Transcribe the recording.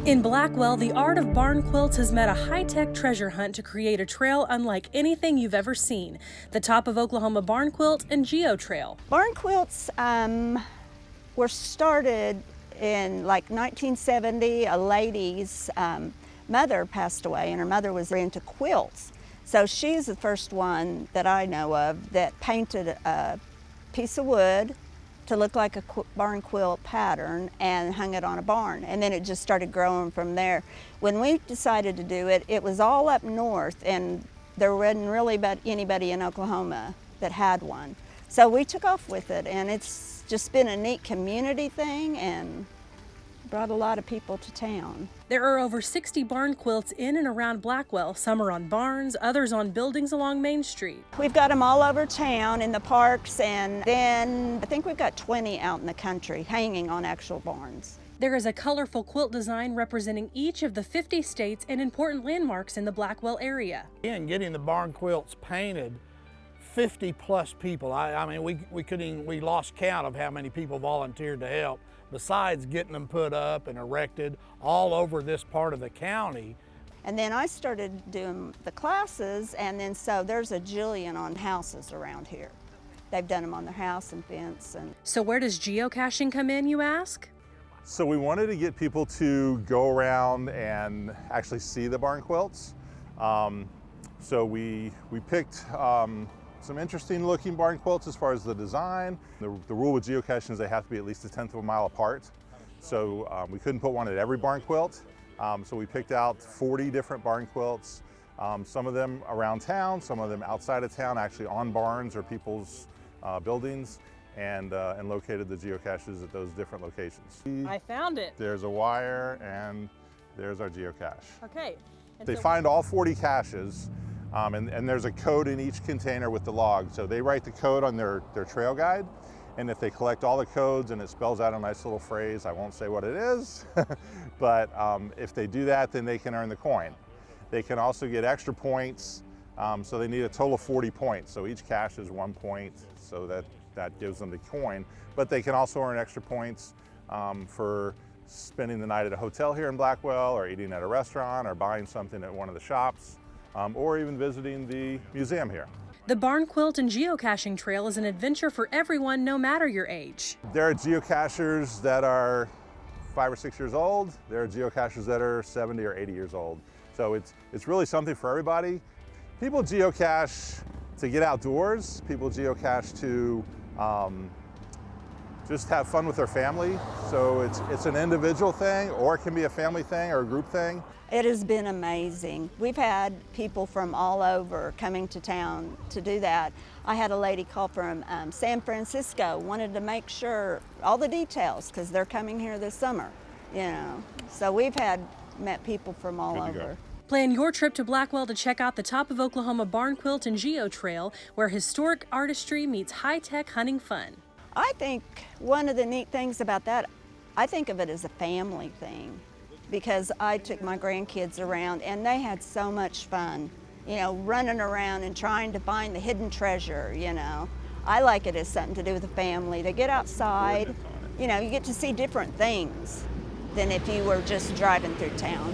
In Blackwell, the art of barn quilts has met a high-tech treasure hunt to create a trail unlike anything you've ever seen. The Top of Oklahoma Barn Quilt and Geo Trail. Barn quilts were started in like 1970. A lady's mother passed away, and her mother was into quilts. So she's the first one that I know of that painted a piece of wood to look like a barn quilt pattern and hung it on a barn. And then it just started growing from there. When we decided to do it, it was all up north, and there wasn't really anybody in Oklahoma that had one. So we took off with it, and it's just been a neat community thing and brought a lot of people to town. There are over 60 barn quilts in and around Blackwell. Some are on barns, others on buildings along Main Street. We've got them all over town in the parks, and then I think we've got 20 out in the country hanging on actual barns. There is a colorful quilt design representing each of the 50 states and important landmarks in the Blackwell area. And getting the barn quilts painted, 50 plus people. I mean, we lost count of how many people volunteered to help, besides getting them put up and erected all over this part of the county. And then I started doing the classes, and then so there's a jillion on houses around here. They've done them on their house and fence. So where does geocaching come in, you ask? So we wanted to get people to go around and actually see the barn quilts. So we picked some interesting looking barn quilts as far as the design. The rule with geocaching is they have to be at least 1/10 of a mile apart. So we couldn't put one at every barn quilt. So we picked out 40 different barn quilts, some of them around town, some of them outside of town, actually on barns or people's buildings, and located the geocaches at those different locations. I found it. There's a wire, and there's our geocache. Okay. They find all 40 caches. And there's a code in each container with the log. So they write the code on their trail guide, and if they collect all the codes and it spells out a nice little phrase, I won't say what it is, but if they do that, then they can earn the coin. They can also get extra points, so they need a total of 40 points. So each cache is 1 point, so that gives them the coin. But they can also earn extra points for spending the night at a hotel here in Blackwell, or eating at a restaurant, or buying something at one of the shops. Or even visiting the museum here. The Barn Quilt and Geocaching Trail is an adventure for everyone, no matter your age. There are geocachers that are 5 or 6 years old. There are geocachers that are 70 or 80 years old. So it's really something for everybody. People geocache to get outdoors. People geocache to just have fun with their family. So it's an individual thing, or it can be a family thing or a group thing. It has been amazing. We've had people from all over coming to town to do that. I had a lady call from San Francisco, wanted to make sure all the details because they're coming here this summer, you know. So we've met people from all over. Plan your trip to Blackwell to check out the Top of Oklahoma Barn Quilt and Geo Trail, where historic artistry meets high-tech hunting fun. I think one of the neat things about that, I think of it as a family thing, because I took my grandkids around and they had so much fun, you know, running around and trying to find the hidden treasure, you know. I like it as something to do with the family. They get outside, you know, you get to see different things than if you were just driving through town.